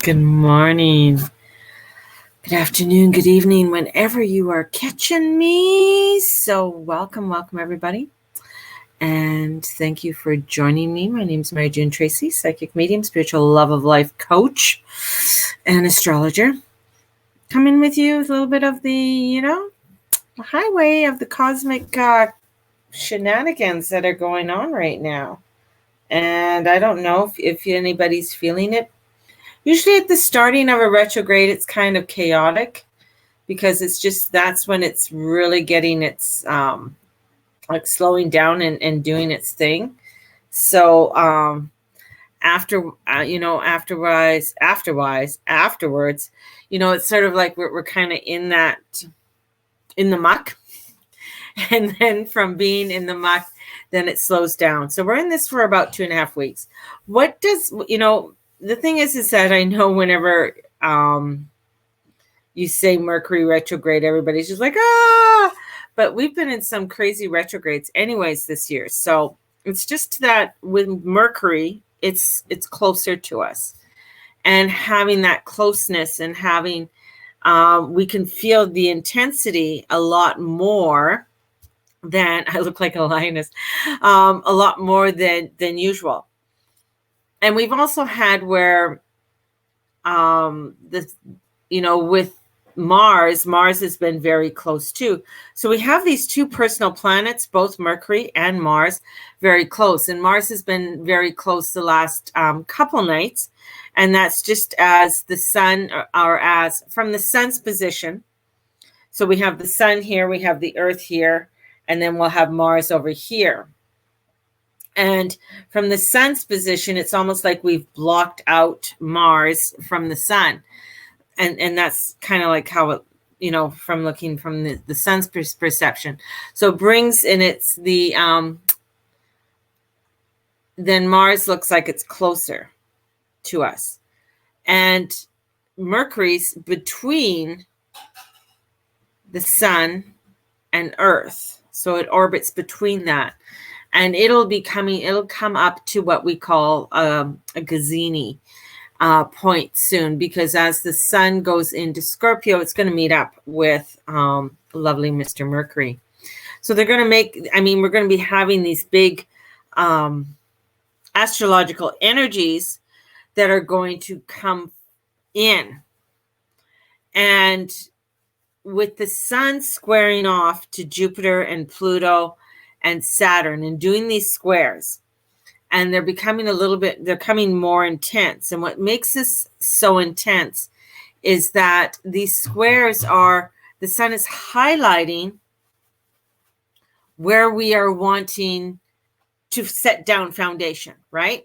Good morning, good afternoon, good evening, whenever you are catching me. So welcome everybody. And thank you for joining me. My name is Mary June Tracy, psychic medium, spiritual love of life coach, and astrologer. Coming with you with a little bit of the, highway of the cosmic shenanigans that are going on right now. And I don't know if anybody's feeling it. Usually at the starting of a retrograde, it's kind of chaotic because that's when it's really getting its, like slowing down and doing its thing. So afterwards, it's sort of like we're kind of in the muck. And then from being in the muck, then it slows down. So we're in this for about 2.5 weeks. The thing is that I know whenever you say Mercury retrograde, everybody's just like, but we've been in some crazy retrogrades anyways this year. So it's just that with Mercury, it's closer to us, and having that closeness and having, we can feel the intensity a lot more than, I look like a lioness, a lot more than usual. And we've also had where with Mars has been very close too. So we have these two personal planets, both Mercury and Mars, very close. And Mars has been very close the last couple nights. And that's just as the sun, or as from the sun's position. So we have the sun here, we have the earth here, and then we'll have Mars over here. And from the sun's position, it's almost like we've blocked out Mars from the sun. And that's kind of like how it, from looking from the sun's perception. So it brings in then Mars looks like it's closer to us. And Mercury's between the sun and Earth. So it orbits between that. And it'll come up to what we call a Gazini point soon, because as the sun goes into Scorpio, it's going to meet up with lovely Mr. Mercury. So they're going to we're going to be having these big astrological energies that are going to come in. And with the sun squaring off to Jupiter and Pluto and Saturn and doing these squares, and they're coming more intense. And what makes this so intense is that these squares the sun is highlighting where we are wanting to set down foundation, right?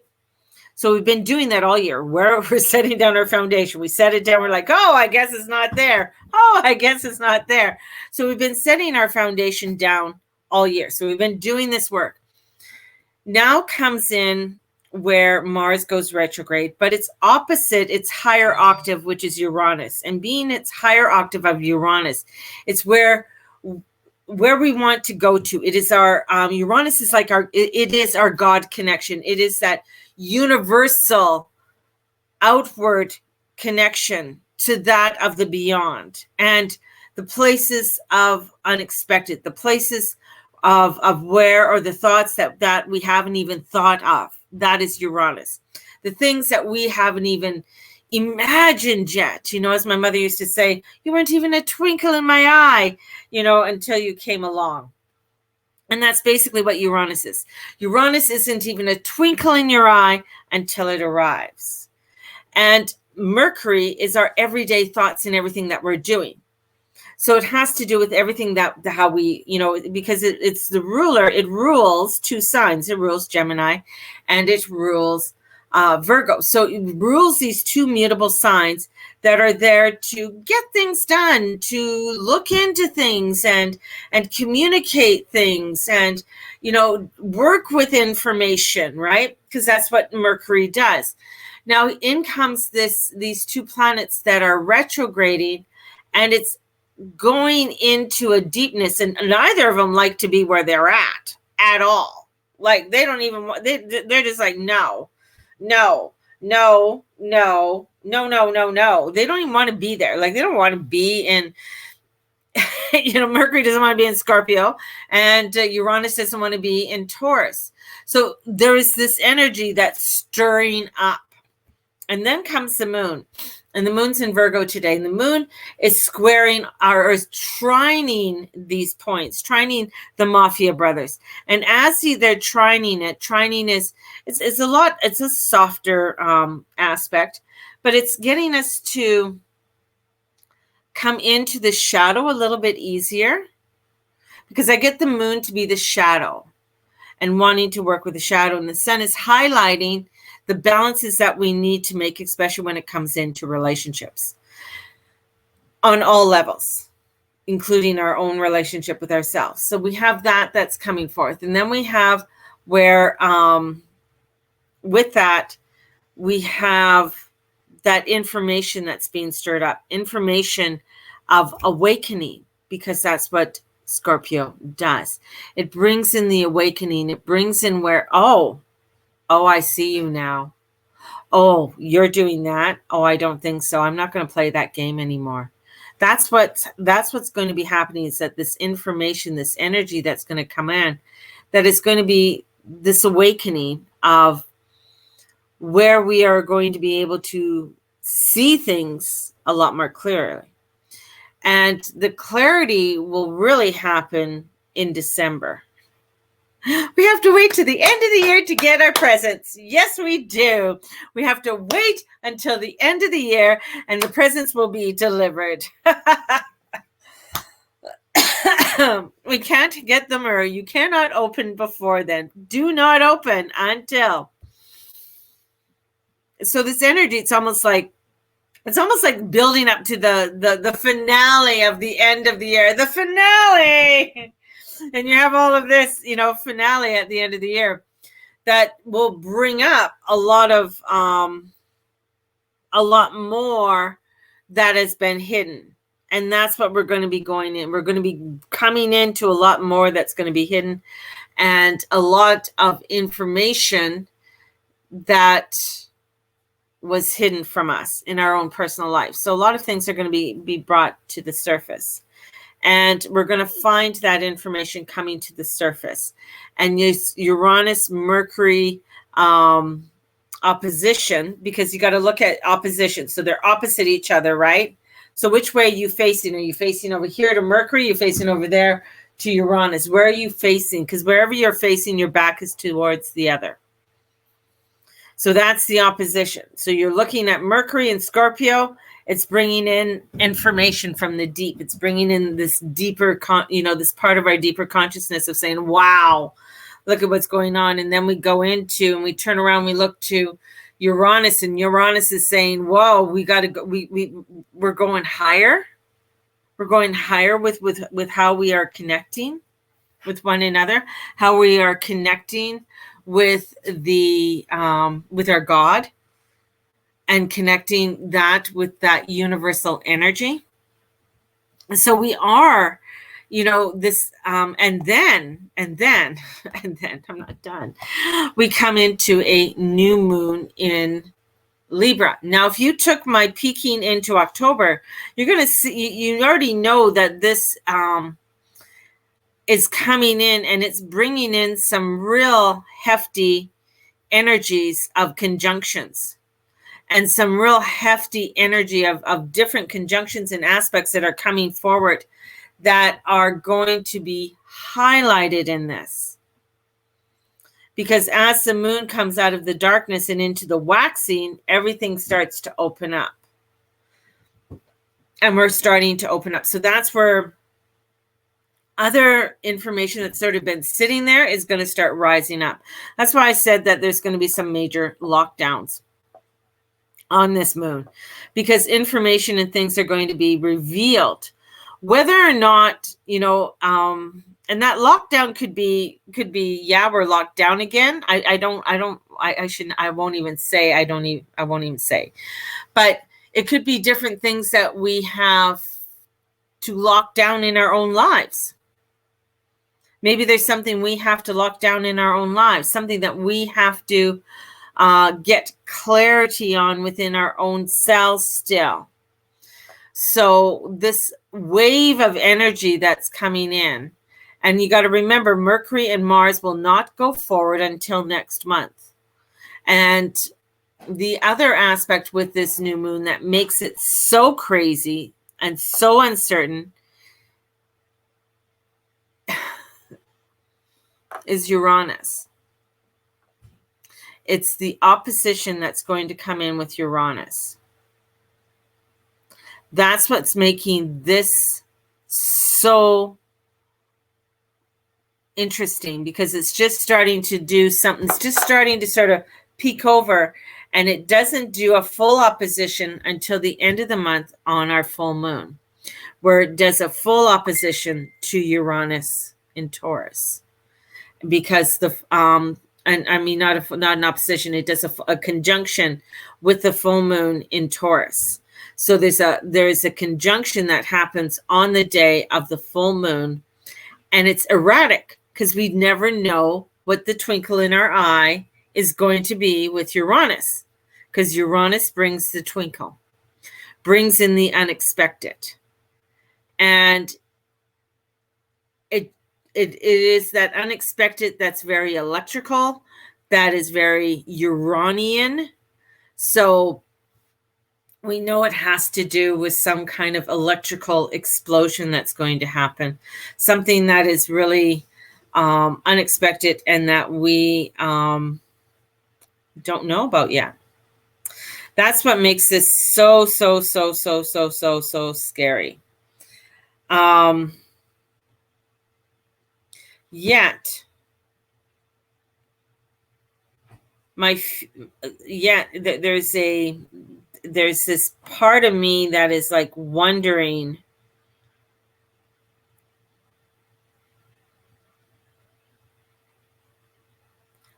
So we've been doing that all year, where we're setting down our foundation. We set it down, we're like, oh, I guess it's not there. Oh, I guess it's not there. So we've been setting our foundation down all year. So we've been doing this work. Now comes in where Mars goes retrograde, but it's opposite its higher octave, which is Uranus. And being its higher octave of Uranus, it's where we want to go to. It is our Uranus is like it is our God connection. It is that universal outward connection to that of the beyond, and the places of unexpected, the places of where, or the thoughts that we haven't even thought of. That is Uranus. The things that we haven't even imagined yet. As my mother used to say, you weren't even a twinkle in my eye, until you came along. And that's basically what Uranus is. Uranus isn't even a twinkle in your eye until it arrives. And Mercury is our everyday thoughts and everything that we're doing. So it has to do with everything how we, because it's the ruler. It rules two signs. It rules Gemini and it rules Virgo. So it rules these two mutable signs that are there to get things done, to look into things and communicate things and, work with information, right? Because that's what Mercury does. Now in comes these two planets that are retrograding, and it's going into a deepness, and neither of them like to be where they're at all. Like they don't even want, they're just like, no, no, no, no, no, no. They don't even want to be there. Like, they don't want to be in, Mercury doesn't want to be in Scorpio, and Uranus doesn't want to be in Taurus. So there is this energy that's stirring up. And then comes the moon. And the moon's in Virgo today. And the moon is squaring or is trining these points, trining the Mafia brothers. And as they're trining it, trining is it's a lot, it's a softer aspect, but it's getting us to come into the shadow a little bit easier, because I get the moon to be the shadow and wanting to work with the shadow. And the sun is highlighting the balances that we need to make, especially when it comes into relationships on all levels, including our own relationship with ourselves. So we have that's coming forth. And then we have where, with that, we have that information that's being stirred up, information of awakening, because that's what Scorpio does. It brings in the awakening. It brings in where, oh, I see you now. Oh, you're doing that. Oh, I don't think so. I'm not going to play that game anymore. That's what's going to be happening, is that this information, this energy that's going to come in, that is going to be this awakening of where we are going to be able to see things a lot more clearly. And the clarity will really happen in December. We have to wait to the end of the year to get our presents. Yes, we do. We have to wait until the end of the year, and the presents will be delivered. We can't get them, or you cannot open before then. Do not open until. So this energy, it's almost like building up to the finale of the end of the year. The finale! And you have all of this, finale at the end of the year that will bring up a lot more that has been hidden. And that's what we're going to be going in. We're going to be coming into a lot more that's going to be hidden, and a lot of information that was hidden from us in our own personal life. So a lot of things are going to be brought to the surface. And we're going to find that information coming to the surface. And Uranus, Mercury opposition, because you got to look at opposition. So they're opposite each other, right? So which way are you facing? Are you facing over here to Mercury? Are you facing over there to Uranus? Where are you facing? Because wherever you're facing, your back is towards the other. So that's the opposition. So you're looking at Mercury and Scorpio. It's bringing in information from the deep. It's bringing in this deeper, this part of our deeper consciousness of saying, wow, look at what's going on. And then we go into, and we turn around, we look to Uranus, and Uranus is saying, whoa, we got to go. We're going higher. We're going higher with how we are connecting with one another, how we are connecting with with our God, and connecting that with that universal energy. So we are, this, and then I'm not done. We come into a new moon in Libra. Now, if you took my peeking into October, you're going to see, you already know that this is coming in, and it's bringing in some real hefty energies of conjunctions, and some real hefty energy of different conjunctions and aspects that are coming forward that are going to be highlighted in this. Because as the moon comes out of the darkness and into the waxing, everything starts to open up. And we're starting to open up. So that's where other information that's sort of been sitting there is going to start rising up. That's why I said that there's going to be some major lockdowns on this moon, because information and things are going to be revealed, whether or not, and that lockdown could be, yeah, we're locked down again. I won't even say, but it could be different things that we have to lock down in our own lives. Maybe there's something we have to lock down in our own lives, something that we have to get clarity on within our own cells still. So this wave of energy that's coming in, and you got to remember, Mercury and Mars will not go forward until next month. And the other aspect with this new moon that makes it so crazy and so uncertain is Uranus. It's the opposition that's going to come in with Uranus. That's what's making this so interesting, because it's just starting to do something. It's just starting to sort of peek over, and it doesn't do a full opposition until the end of the month on our full moon, where it does a full opposition to Uranus in Taurus. Because and I mean, not an opposition, it does a conjunction with the full moon in Taurus. So there's a conjunction that happens on the day of the full moon, and it's erratic because we never know what the twinkle in our eye is going to be with Uranus, because Uranus brings the twinkle, brings in the unexpected. And it is that unexpected that's very electrical, that is very Uranian. So we know it has to do with some kind of electrical explosion that's going to happen, something that is really unexpected and that we don't know about yet. That's what makes this so scary. Yet, there's this part of me that is like wondering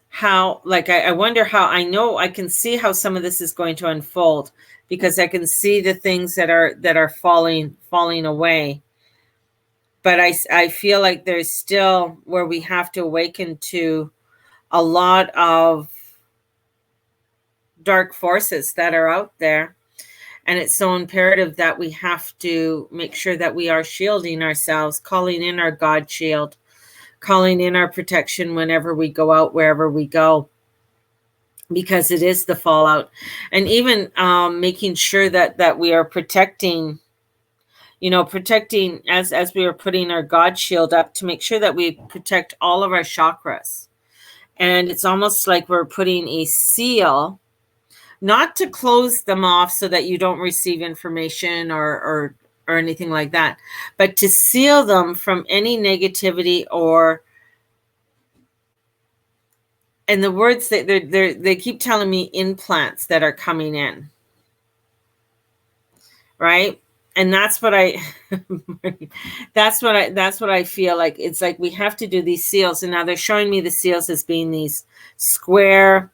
how, like, I wonder how, I know I can see how some of this is going to unfold, because I can see the things that are falling away. But I feel like there's still where we have to awaken to a lot of dark forces that are out there. And it's so imperative that we have to make sure that we are shielding ourselves, calling in our God shield, calling in our protection whenever we go out, wherever we go, because it is the fallout. And even making sure that we are protecting, as we are putting our God shield up, to make sure that we protect all of our chakras. And it's almost like we're putting a seal, not to close them off so that you don't receive information or anything like that, but to seal them from any negativity and the words that they keep telling me, implants that are coming in, right? And that's what I feel like. It's like we have to do these seals. And now they're showing me the seals as being these square,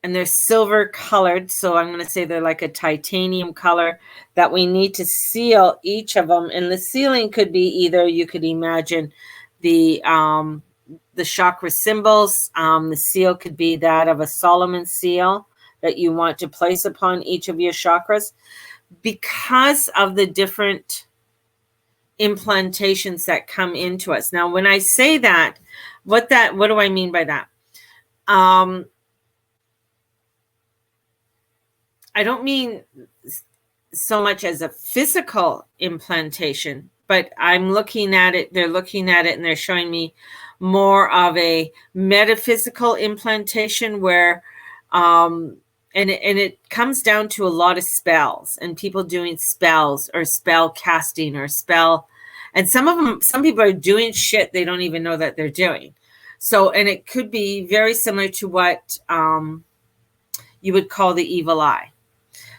and they're silver colored. So I'm going to say they're like a titanium color, that we need to seal each of them. And the sealing could be either, you could imagine the chakra symbols. The seal could be that of a Solomon seal that you want to place upon each of your chakras, because of the different implantations that come into us. Now, when I say that, what do I mean by that? I don't mean so much as a physical implantation, but I'm looking at it, they're looking at it, and they're showing me more of a metaphysical implantation where, and it comes down to a lot of spells and people doing spells or spell casting or spell. And some people are doing shit they don't even know that they're doing. So, and it could be very similar to what you would call the evil eye.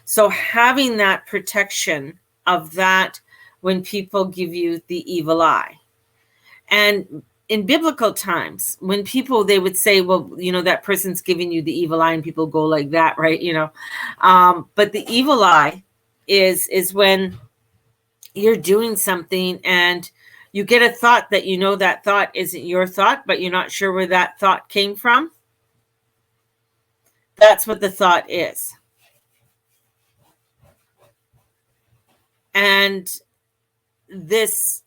So having that protection of that when people give you the evil eye. And in biblical times, when people, they would say, well, that person's giving you the evil eye, and people go like that, right? But the evil eye is when you're doing something and You get a thought that you know that thought isn't your thought, but you're not sure where that thought came from. That's what the thought is. And this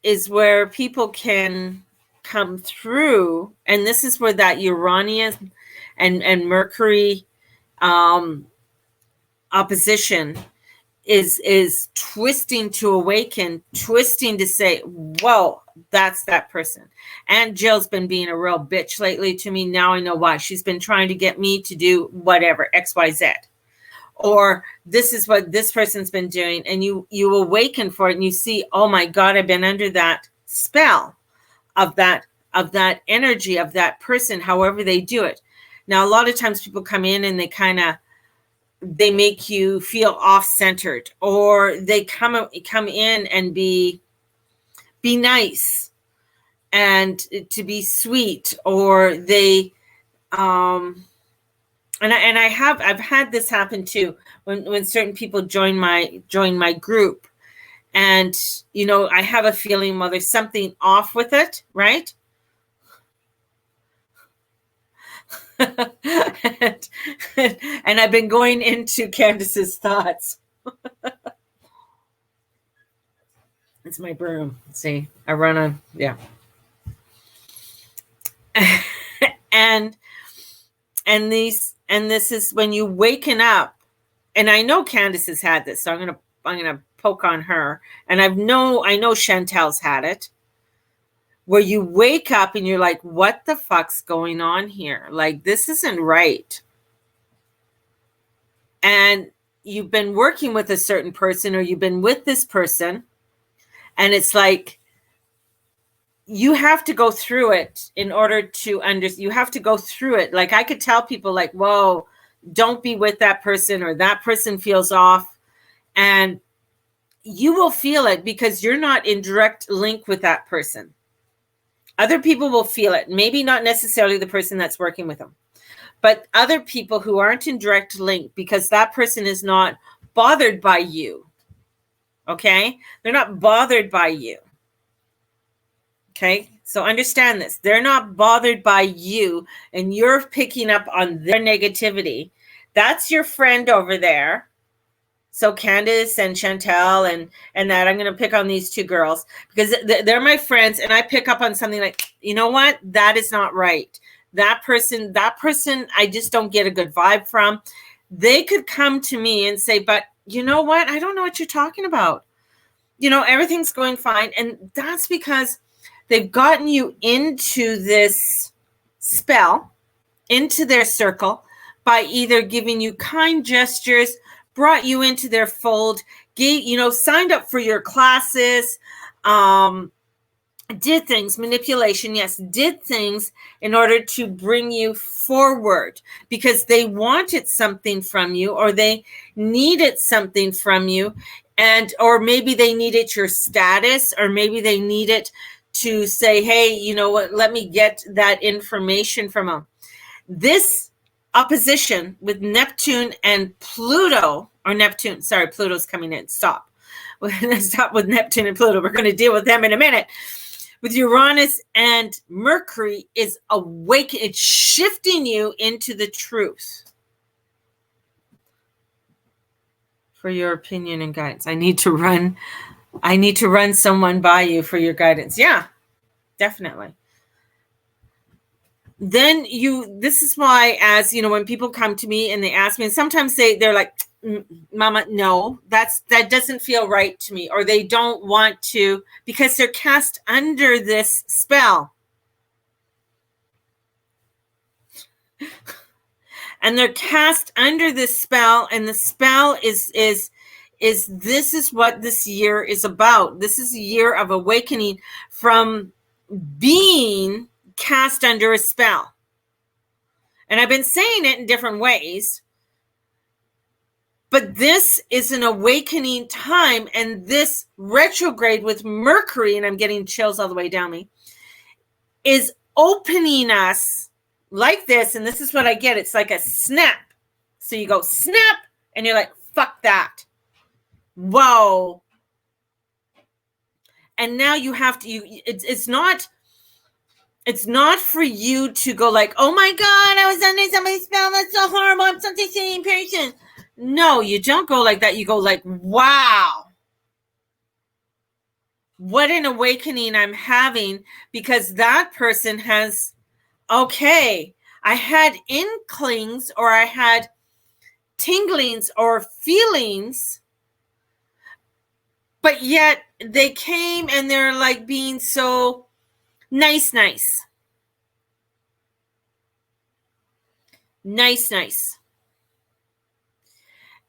is where people can come through. And this is where that Uranus and Mercury opposition is twisting to awaken, twisting to say, whoa, that's that person. And Jill's been being a real bitch lately to me. Now I know why. She's been trying to get me to do whatever, XYZ. Or this is what this person's been doing. And you awaken for it and you see, oh my God, I've been under that spell of that energy of that person, however they do it. Now, a lot of times people come in and they make you feel off-centered, or they come in and be nice and to be sweet, or they and I've had this happen too when certain people join my group, and I have a feeling, well, there's something off with it, right? and I've been going into Candace's thoughts. It's my broom. See, I run on, yeah. and this is when you waken up, and I know Candace has had this, so I'm gonna poke on her, and I know Chantel's had it, where you wake up and you're like, what the fuck's going on here? Like, this isn't right. And you've been working with a certain person, or you've been with this person, and it's like, you have to go through it in order to you have to go through it. Like, I could tell people, like, whoa, don't be with that person, or that person feels off. And you will feel it because you're not in direct link with that person. Other people will feel it. Maybe not necessarily the person that's working with them, but other people who aren't in direct link, because that person is not bothered by you. Okay? They're not bothered by you. Okay? So understand this. They're not bothered by you, and you're picking up on their negativity. That's your friend over there. So Candace and Chantel and that, I'm going to pick on these two girls because they're my friends, and I pick up on something like, you know what? That is not right. That person, I just don't get a good vibe from. They could come to me and say, but you know what? I don't know what you're talking about. Everything's going fine. And that's because they've gotten you into this spell, into their circle, by either giving you kind gestures, brought you into their fold, signed up for your classes, did things, manipulation, yes, did things in order to bring you forward because they wanted something from you, or they needed something from you, or maybe they needed your status, or maybe they needed to say, hey, you know what, let me get that information from them. This opposition with Neptune and Pluto, or Neptune, sorry, Pluto's coming in. Stop. We're going to stop with Neptune and Pluto. We're going to deal with them in a minute. With Uranus and Mercury is awakening. It's shifting you into the truth. For your opinion and guidance. I need to run someone by you for your guidance. Yeah, definitely. Then this is why, as when people come to me and they ask me, and sometimes they're like, Mama, no, that doesn't feel right to me, or they don't want to, because they're cast under this spell. And they're cast under this spell, and the spell is this is what this year is about. This is a year of awakening from being cast under a spell. And I've been saying it in different ways, but this is an awakening time, and this retrograde with Mercury, and I'm getting chills all the way down me, is opening us like this. And this is what I get. It's like a snap. So you go snap, and you're like, fuck that. Whoa. And now you have to, it's not for you to go like, oh my God, I was under somebody's spell. That's so horrible. I'm such a sane person. No, you don't go like that. You go like, wow, what an awakening I'm having, because that person has, okay, I had inklings, or I had tinglings or feelings, but yet they came and they're like being so nice.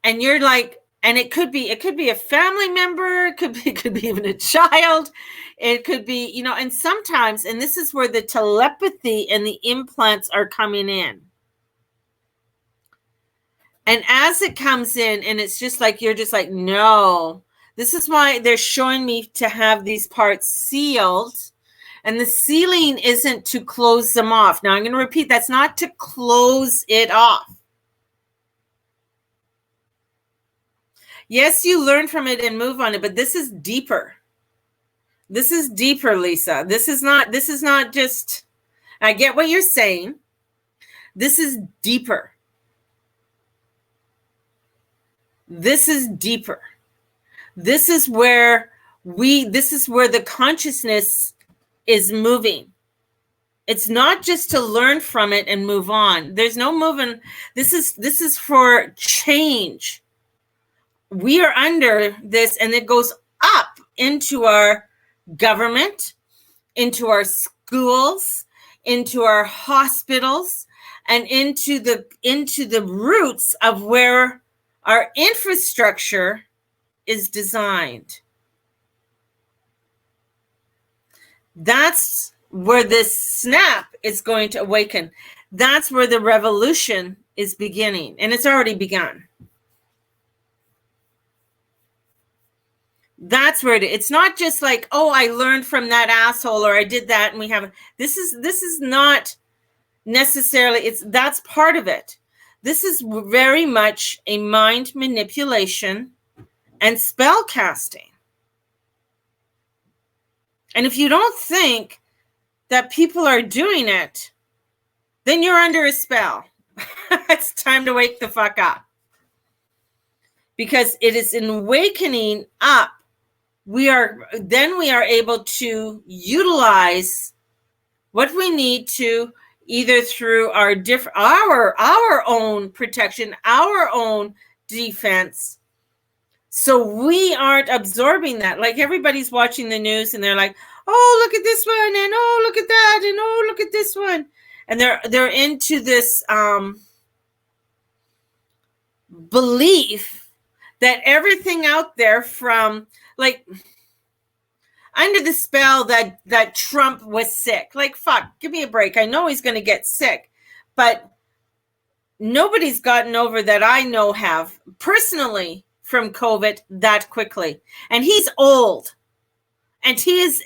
And you're like, and it could be a family member, it could be even a child, it could be, you know, and sometimes, and this is where the telepathy and the implants are coming in. And as it comes in, and it's just like, you're just like, no, this is why they're showing me to have these parts sealed. And the sealing isn't to close them off. Now I'm going to repeat, that's not to close it off. Yes, you learn from it and move on it, but this is deeper. This is deeper, Lisa. This is not just, I get what you're saying. This is deeper. This is deeper. This is where the consciousness is moving. It's not just to learn from it and move on. There's no moving. This is for change. We are under this, and it goes up into our government, into our schools, into our hospitals, and into the roots of where our infrastructure is designed. That's where this snap is going to awaken. That's where the revolution is beginning, and it's already begun. That's where it's not just like, oh, I learned from that asshole, or I did that, and we have this is not necessarily, that's part of it. This is very much a mind manipulation and spell casting. And if you don't think that people are doing it, then you're under a spell. It's time to wake the fuck up. Because it is in wakening up, we are able to utilize what we need to, either through our own protection, our own defense, so we aren't absorbing that. Like, everybody's watching the news and they're like, oh, look at this one, and oh, look at that, and oh, look at this one, and they're into this belief that everything out there, from like under the spell that Trump was sick. Like, fuck, give me a break. I know he's going to get sick, but nobody's gotten over, that I know have personally, from COVID that quickly. And he's old, and he's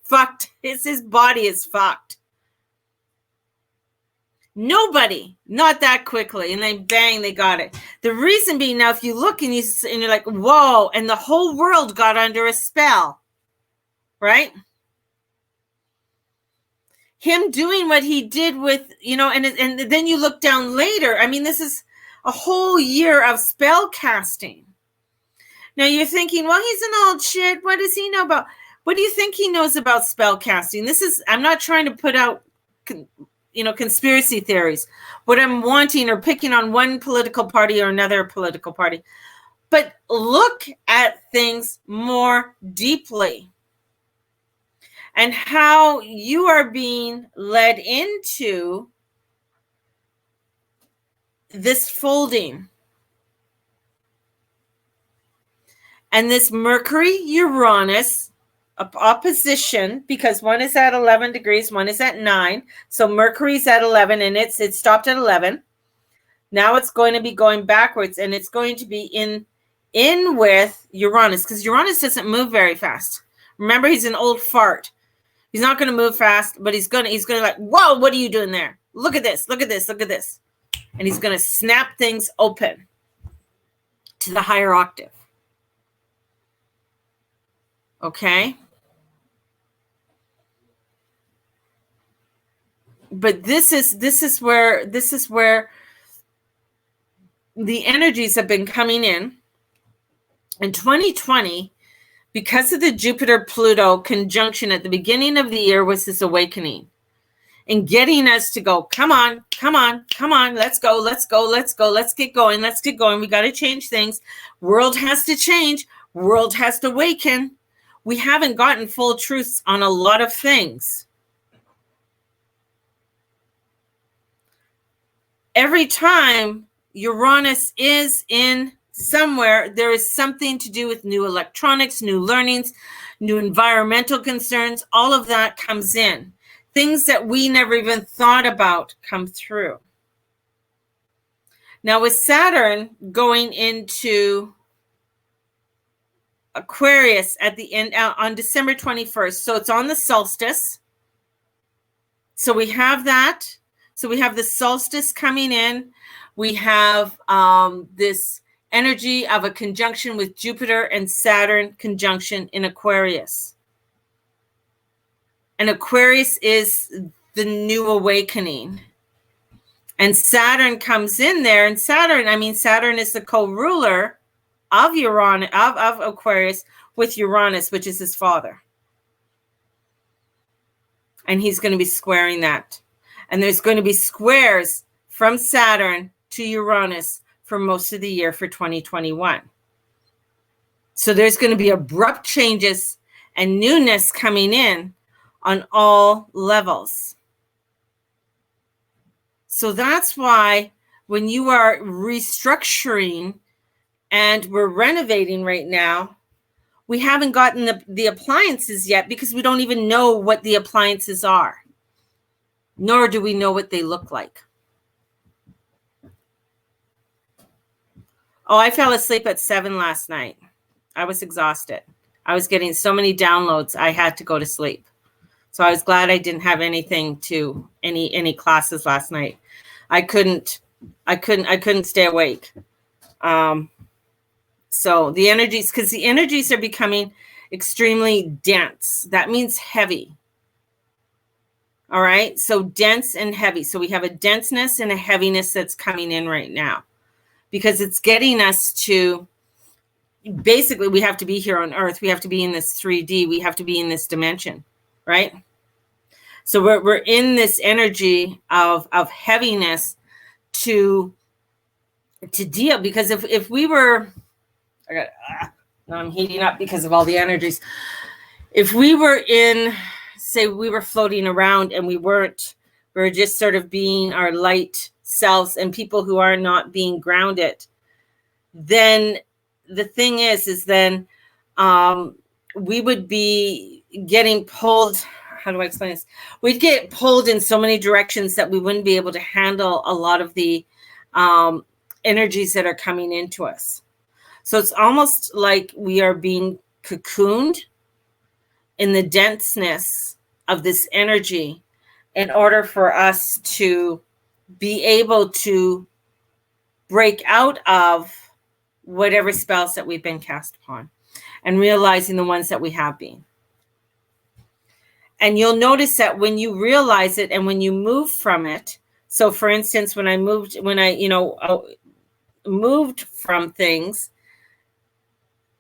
fucked. His body is fucked. Nobody, not that quickly, and then bang, they got it. The reason being, now if you look and you're like, whoa, and the whole world got under a spell, right? Him doing what he did with, and then you look down later. I mean, this is a whole year of spell casting. Now you're thinking, well, he's an old shit. What does he know about? What do you think he knows about spell casting? I'm not trying to put out conspiracy theories. What I'm wanting, or picking on one political party or another political party, but look at things more deeply, and how you are being led into this folding. And this Mercury-Uranus opposition, because one is at 11 degrees, one is at 9. So Mercury's at 11, and it stopped at 11. Now it's going to be going backwards, and it's going to be in with Uranus, because Uranus doesn't move very fast. Remember, he's an old fart. He's not going to move fast, but he's going to like, whoa, what are you doing there? Look at this, look at this, look at this. And he's going to snap things open to the higher octave. Okay. But this is where the energies have been coming in 2020, because of the Jupiter-Pluto conjunction at the beginning of the year, was this awakening and getting us to go, come on, come on, come on, let's go, let's go, let's go, let's get going, let's get going. We got to change things. World has to change. World has to awaken. We haven't gotten full truths on a lot of things. Every time Uranus is in somewhere, there is something to do with new electronics, new learnings, new environmental concerns. All of that comes in. Things that we never even thought about come through. Now, with Saturn going into Aquarius at the end on December 21st, so it's on the solstice. So we have that. So we have the solstice coming in. We have this energy of a conjunction with Jupiter and Saturn conjunction in Aquarius. And Aquarius is the new awakening. And Saturn comes in there. And Saturn is the co-ruler of Uranus, of Aquarius, with Uranus, which is his father. And he's going to be squaring that. And there's going to be squares from Saturn to Uranus for most of the year for 2021. So there's going to be abrupt changes and newness coming in on all levels. So that's why when you are restructuring and we're renovating right now, we haven't gotten the appliances yet because we don't even know what the appliances are, nor do we know what they look like. Oh, I fell asleep at 7 last night. I was exhausted. I was getting so many downloads, I had to go to sleep. So I was glad I didn't have anything to any classes last night. I couldn't stay awake. So the energies, because the energies are becoming extremely dense. That means heavy. All right. So dense and heavy. So we have a denseness and a heaviness that's coming in right now, because it's getting us to, basically, we have to be here on Earth. We have to be in this 3D. We have to be in this dimension, right? So we're in this energy of heaviness to deal, because if we were, now I'm heating up because of all the energies. If we were in, say we were floating around and we were just sort of being our light selves and people who are not being grounded, then the thing is then we would be getting pulled. How do I explain this? We'd get pulled in so many directions that we wouldn't be able to handle a lot of the energies that are coming into us. So it's almost like we are being cocooned in the denseness of this energy in order for us to be able to break out of whatever spells that we've been cast upon and realizing the ones that we have been. And you'll notice that when you realize it and when you move from it. So for instance, when I moved from things,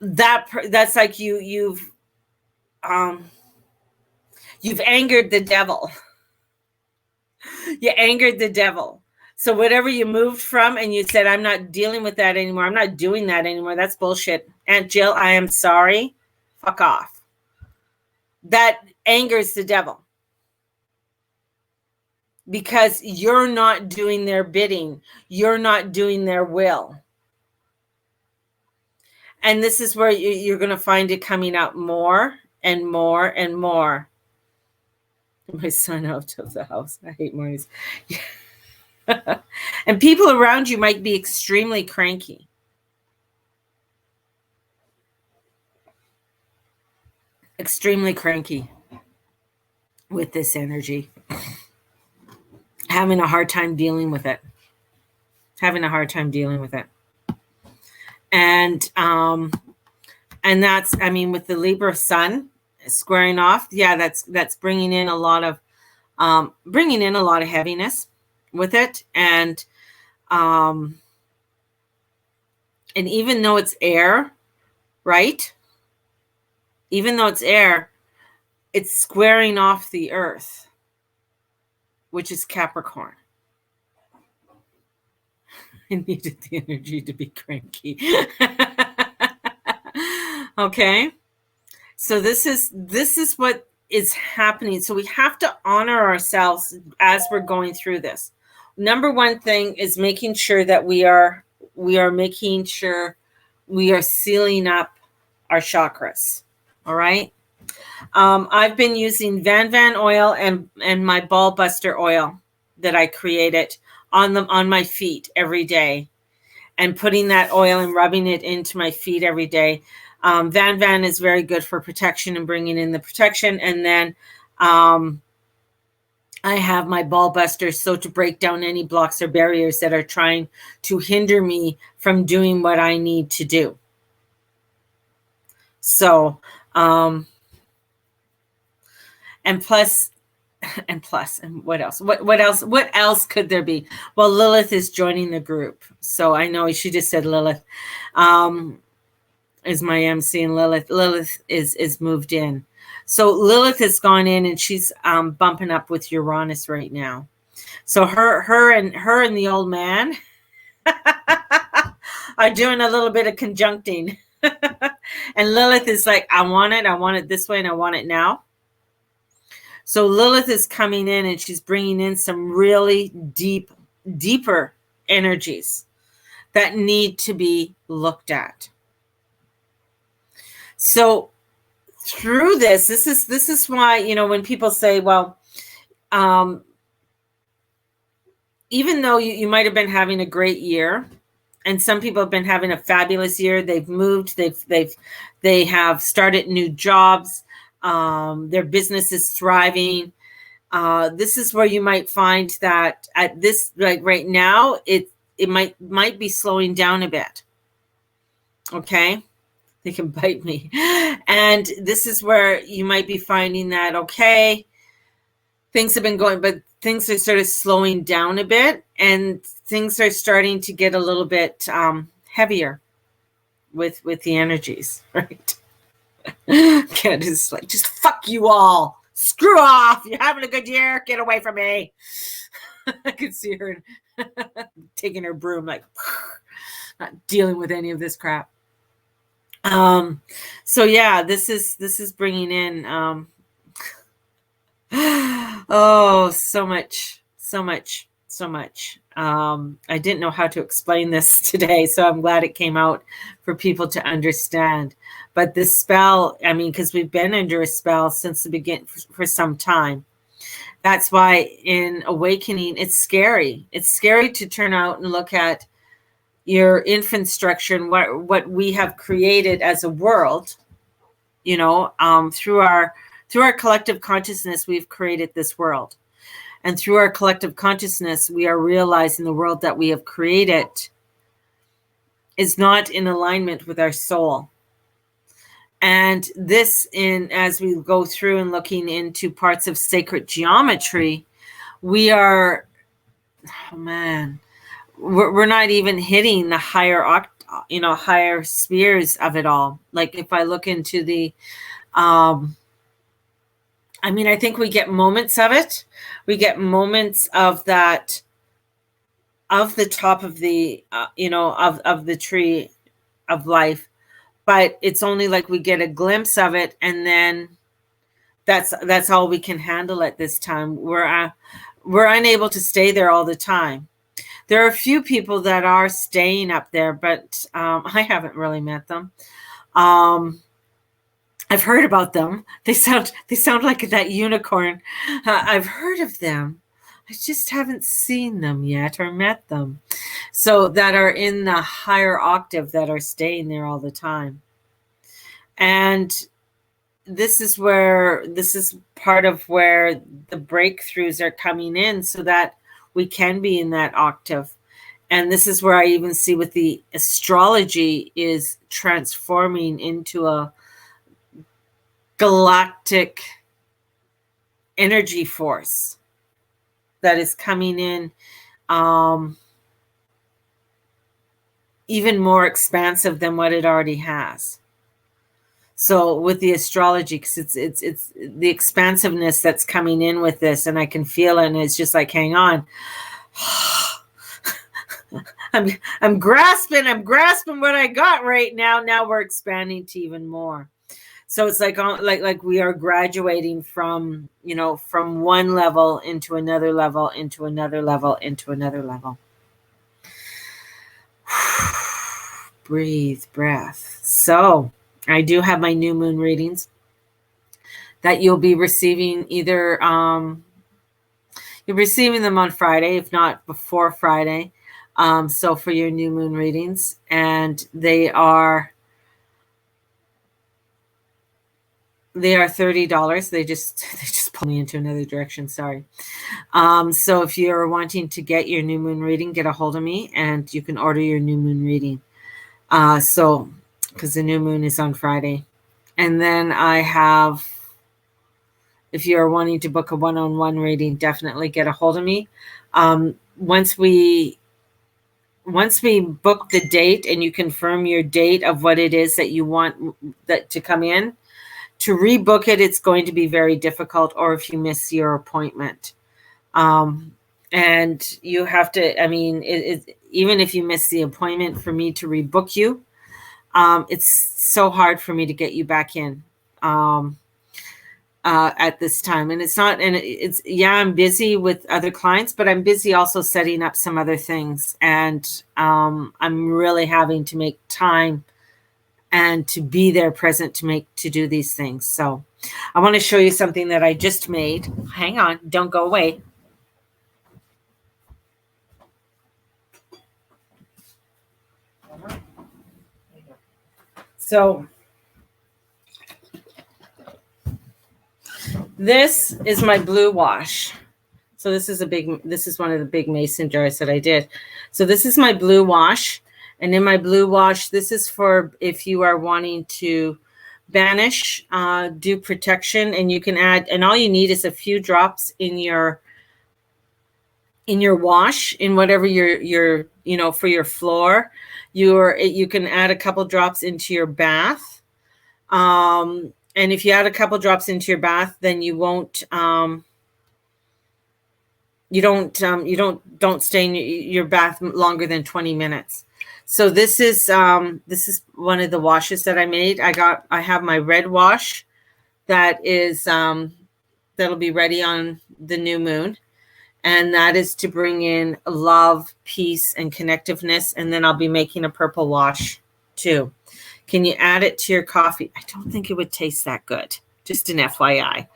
that's like you've angered the devil. You angered the devil. So whatever you moved from and you said, I'm not dealing with that anymore. I'm not doing that anymore. That's bullshit. Aunt Jill, I am sorry. Fuck off. That angers the devil. Because you're not doing their bidding. You're not doing their will. And this is where you're going to find it coming out more and more and more. My son out of the house. I hate mornings. And people around you might be extremely cranky. Extremely cranky with this energy. Having a hard time dealing with it. And that's, I mean, with the Libra sun squaring off, yeah, that's bringing in a lot of heaviness with it. And even though it's air, right? Even though it's air, it's squaring off the earth, which is Capricorn. I needed the energy to be cranky. Okay. So this is what is happening. So we have to honor ourselves as we're going through this. Number one thing is making sure that we are making sure we are sealing up our chakras. All right. I've been using Van oil and my ball buster oil that I created on my feet every day, and putting that oil and rubbing it into my feet every day. Van is very good for protection and bringing in the protection. And then I have my ball busters, so to break down any blocks or barriers that are trying to hinder me from doing what I need to do. So, and what else? What else could there be? Well, Lilith is joining the group. So I know she just said Lilith is my MC, and Lilith is moved in. So Lilith has gone in, and she's bumping up with Uranus right now. So her and the old man are doing a little bit of conjuncting. And Lilith is like, I want it this way, and I want it now. So Lilith is coming in, and she's bringing in some really deeper energies that need to be looked at. So through this is why, when people say, well, even though you might have been having a great year, and some people have been having a fabulous year, they've moved, they have started new jobs, their business is thriving. This is where you might find that at this, like right now, it might be slowing down a bit. Okay. They can bite me. And this is where you might be finding that, okay, things have been going, but things are sort of slowing down a bit, and things are starting to get a little bit heavier with the energies, right? Cat is like, just fuck you all. Screw off. You're having a good year. Get away from me. I could see her taking her broom, like, not dealing with any of this crap. So yeah, this is bringing in, oh, so much. I didn't know how to explain this today, so I'm glad it came out for people to understand. But this spell, I mean, because we've been under a spell since the beginning for some time. That's why in awakening, it's scary. It's scary to turn out and look at your infant structure and what we have created as a world, through our collective consciousness, we've created this world. And through our collective consciousness, we are realizing the world that we have created is not in alignment with our soul. And this, as we go through and looking into parts of sacred geometry, we are, we're not even hitting the higher spheres of it all. Like if I look into the, I think we get moments of it. We get moments of that, of the top of the, of the tree of life, but it's only like we get a glimpse of it, and then that's all we can handle at this time. We're unable to stay there all the time. There are a few people that are staying up there, but I haven't really met them. I've heard about them. They sound like that unicorn. I've heard of them. I just haven't seen them yet or met them. So that are in the higher octave, that are staying there all the time. And this is part of where the breakthroughs are coming in, so that we can be in that octave And this is where I even see with the astrology is transforming into a galactic energy force that is coming in even more expansive than what it already has. So with the astrology, because it's the expansiveness that's coming in with this, and I can feel it, and it's just like, hang on. I'm grasping what I got right now. Now we're expanding to even more. So it's like we are graduating from, from one level into another level, into another level, into another level. Breathe, breath. So I do have my new moon readings that you'll be receiving either, you're receiving them on Friday, if not before Friday. So for your new moon readings, and they are $30. They just pull me into another direction. Sorry. So if you're wanting to get your new moon reading, get a hold of me, and you can order your new moon reading. So because the new moon is on Friday, and then I have, if you're wanting to book a one-on-one reading, definitely get a hold of me. Once we book the date and you confirm your date of what it is that you want that to come in, to rebook it, it's going to be very difficult, or if you miss your appointment. And you have to, even if you miss the appointment for me to rebook you, it's so hard for me to get you back in at this time. And I'm busy with other clients, but I'm busy also setting up some other things. And I'm really having to make time and to be there present to do these things. So I want to show you something that I just made. Hang on, don't go away. So this is my blue wash. So this is one of the big mason jars that I did. So this is my blue wash. And in my blue wash, this is for if you are wanting to banish, do protection, and you can add, and all you need is a few drops in your wash, in whatever your for your floor. You can add a couple drops into your bath. And if you add a couple drops into your bath, then you won't don't stay in your bath longer than 20 minutes. So this is one of the washes that I made. I have my red wash that is that'll be ready on the new moon, and that is to bring in love, peace, and connectiveness. And then I'll be making a purple wash too. Can you add it to your coffee? I don't think it would taste that good. Just an FYI.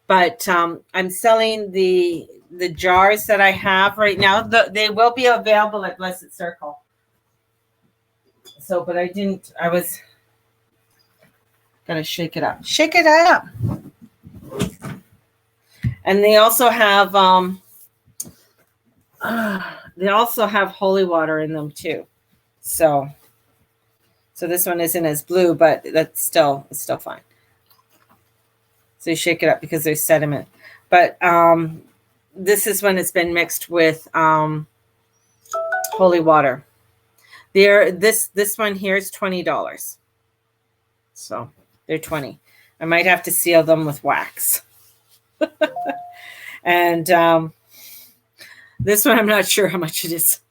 But I'm selling the jars that I have right now. They will be available at Blessed Circle. So, but I was gonna shake it up. Shake it up. And they also have holy water in them too. So this one isn't as blue, but it's still fine. So you shake it up because there's sediment. But this is when it's been mixed with holy water. This one here is $20. So they're $20. I might have to seal them with wax. And this one, I'm not sure how much it is.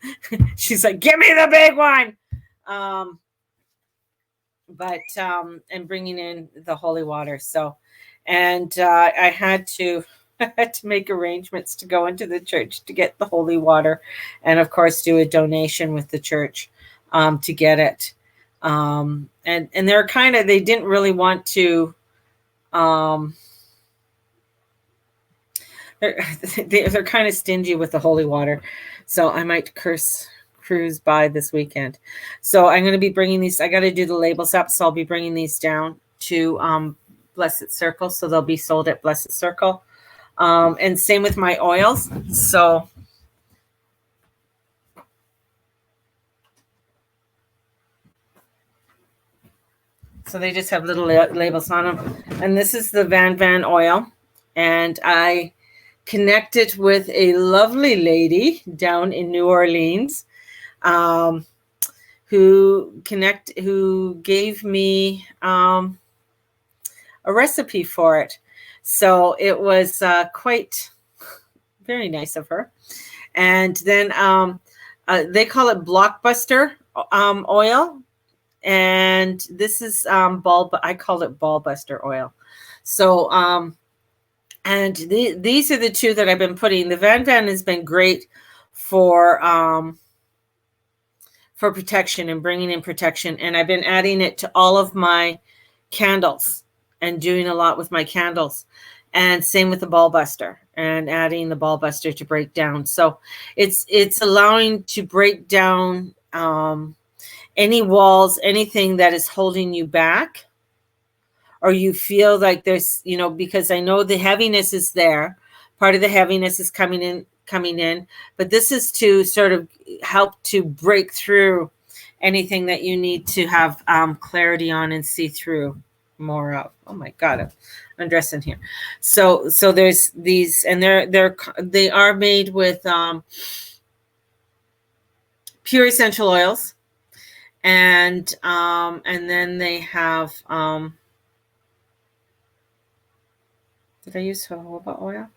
She's like, give me the big one. And bringing in the holy water. So, and I had to make arrangements to go into the church to get the holy water, and of course do a donation with the church to get it. And they didn't really want to. They're kind of stingy with the holy water, so I might cruise by this weekend. So I'm going to be bringing these. I got to do the labels up, so I'll be bringing these down to Blessed Circle, so they'll be sold at Blessed Circle. And same with my oils. So they just have little labels on them. And this is the Van oil. And I connected with a lovely lady down in New Orleans, who gave me a recipe for it. So it was quite very nice of her. And then they call it Blockbuster oil. And this is I call it Ballbuster oil. So and these are the two that I've been putting. The Van has been great for protection and bringing in protection. And I've been adding it to all of my candles and doing a lot with my candles. And same with the Ballbuster, and adding the Ballbuster to break down. So it's allowing to break down any walls, anything that is holding you back, or you feel like there's, because I know the heaviness is there. Part of the heaviness is coming in, but this is to sort of help to break through anything that you need to have clarity on and see through more of. Oh my God, I'm undressing here. So there's these, and they are made with pure essential oils, and then they have did I use jojoba oil?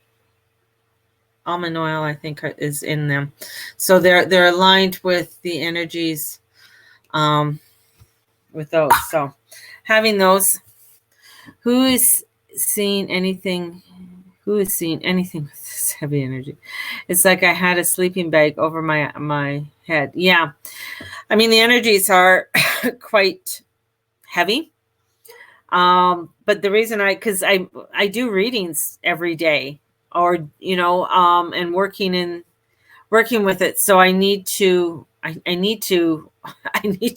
Almond oil, I think, is in them. So they're aligned with the energies with those. So having those. Who is seeing anything with this heavy energy? It's like I had a sleeping bag over my head. Yeah. I mean, the energies are quite heavy. But the reason because I do readings every day, or and working with it. So I need to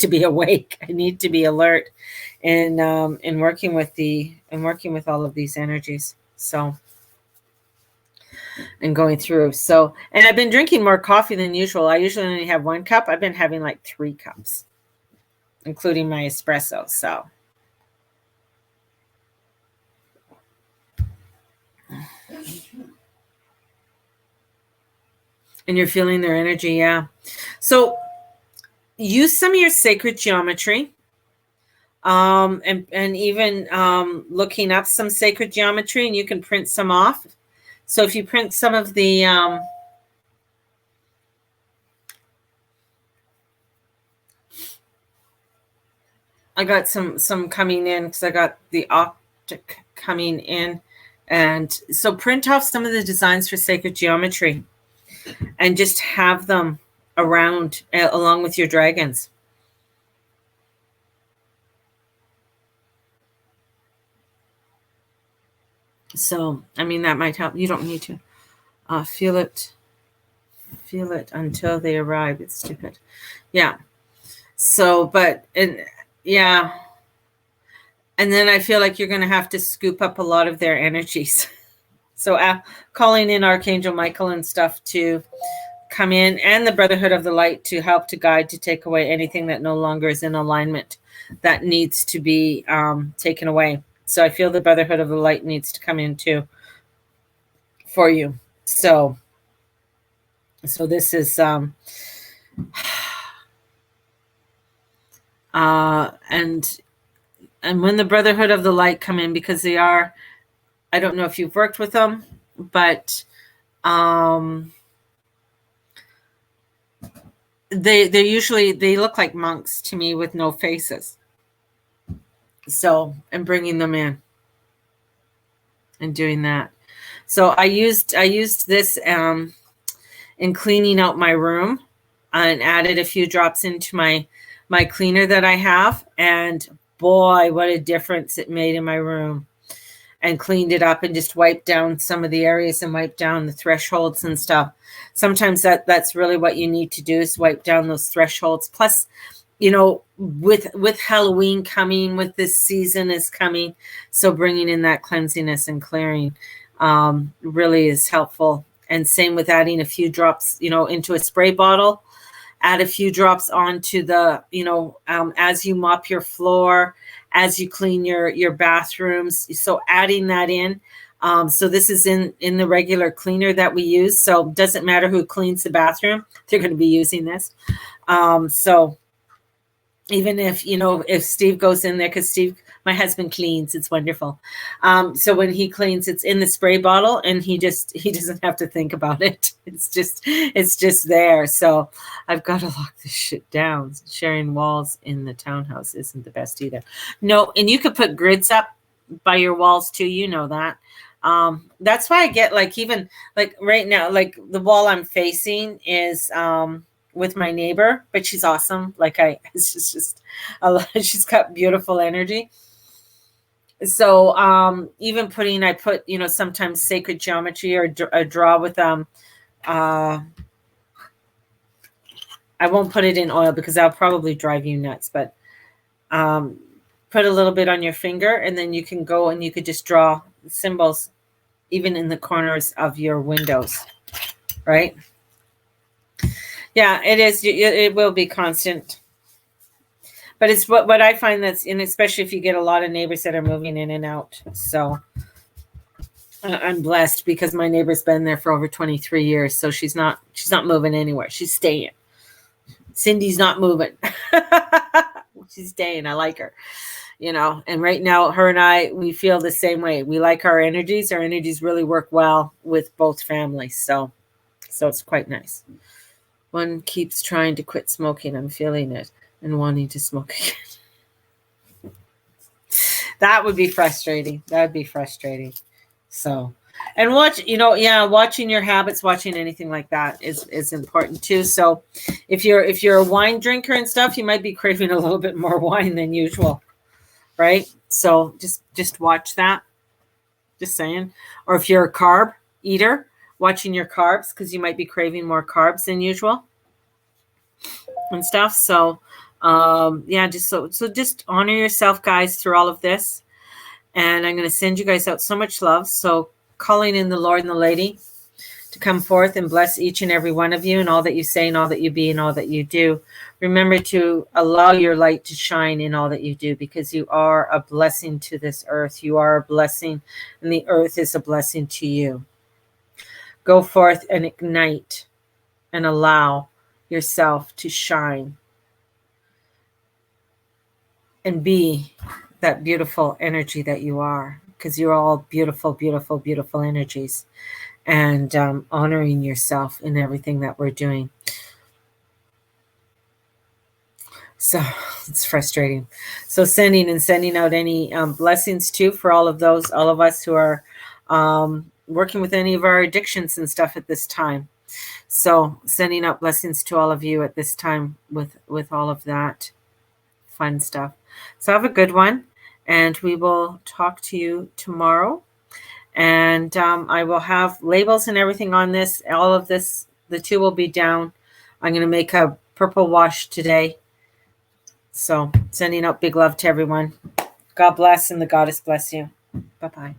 be awake. I need to be alert in working with all of these energies. So, and going through. So, and I've been drinking more coffee than usual. I usually only have 1 cup. I've been having like 3 cups, including my espresso. So. And you're feeling their energy, yeah. So use some of your sacred geometry, and even looking up some sacred geometry, and you can print some off. So if you print some of the I got some coming in, because I got the optic coming in, and so print off some of the designs for sacred geometry and just have them around along with your dragons. So, I mean, that might help. You don't need to feel it until they arrive. It's stupid. Yeah. So, yeah. And then I feel like you're going to have to scoop up a lot of their energies. So calling in Archangel Michael and stuff to come in, and the Brotherhood of the Light to help to guide, to take away anything that no longer is in alignment that needs to be taken away. So I feel the Brotherhood of the Light needs to come in too for you. So this is and when the Brotherhood of the Light come in, because they are, I don't know if you've worked with them, but they usually, they look like monks to me with no faces. So, and bringing them in and doing that. So I used this in cleaning out my room, and added a few drops into my cleaner that I have, and boy, what a difference it made in my room. And cleaned it up and just wiped down some of the areas and wiped down the thresholds and stuff. Sometimes that's really what you need to do, is wipe down those thresholds. Plus, with Halloween coming, with this season is coming, so bringing in that cleansiness and clearing really is helpful. And same with adding a few drops, into a spray bottle. Add a few drops onto the, as you mop your floor, as you clean your bathrooms. So adding that in. So this is in the regular cleaner that we use. So it doesn't matter who cleans the bathroom, they're going to be using this. So even if Steve goes in there, because Steve, my husband, cleans, it's wonderful. So when he cleans, it's in the spray bottle, and he doesn't have to think about it. It's just there. So I've got to lock this shit down. Sharing walls in the townhouse isn't the best either. No, and you could put grids up by your walls too. You know that. That's why I get even right now, the wall I'm facing is with my neighbor, but she's awesome. It's just a lot. She's got beautiful energy. So even I put sometimes sacred geometry or a draw with I won't put it in oil because that'll probably drive you nuts, but put a little bit on your finger, and then you can go and you could just draw symbols even in the corners of your windows, right? Yeah, it is. It will be constant. But it's what I find especially if you get a lot of neighbors that are moving in and out. So I'm blessed because my neighbor's been there for over 23 years. So she's not moving anywhere. She's staying. Cindy's not moving. She's staying. I like her, and right now her and I, we feel the same way. We like our energies. Our energies really work well with both families. So it's quite nice. One keeps trying to quit smoking. I'm feeling it and wanting to smoke again. That would be frustrating. So, and watching your habits, watching anything like that is important too. So if you're a wine drinker and stuff, you might be craving a little bit more wine than usual, right? So just watch that. Just saying. Or if you're a carb eater, watching your carbs, because you might be craving more carbs than usual and stuff. So just honor yourself, guys, through all of this. And I'm going to send you guys out so much love. So calling in the Lord and the Lady to come forth and bless each and every one of you, and all that you say and all that you be and all that you do. Remember to allow your light to shine in all that you do, because you are a blessing to this earth. You are a blessing, and the earth is a blessing to you. Go forth and ignite and allow yourself to shine and be that beautiful energy that you are, because you're all beautiful, beautiful, beautiful energies, and honoring yourself in everything that we're doing. So it's frustrating. So sending out any blessings too for all of us who are working with any of our addictions and stuff at this time. So sending out blessings to all of you at this time with all of that fun stuff. So have a good one, and we will talk to you tomorrow. And I will have labels and everything on this. All of this, the 2 will be down. I'm going to make a purple wash today. So sending out big love to everyone. God bless, and the goddess bless you. Bye-bye.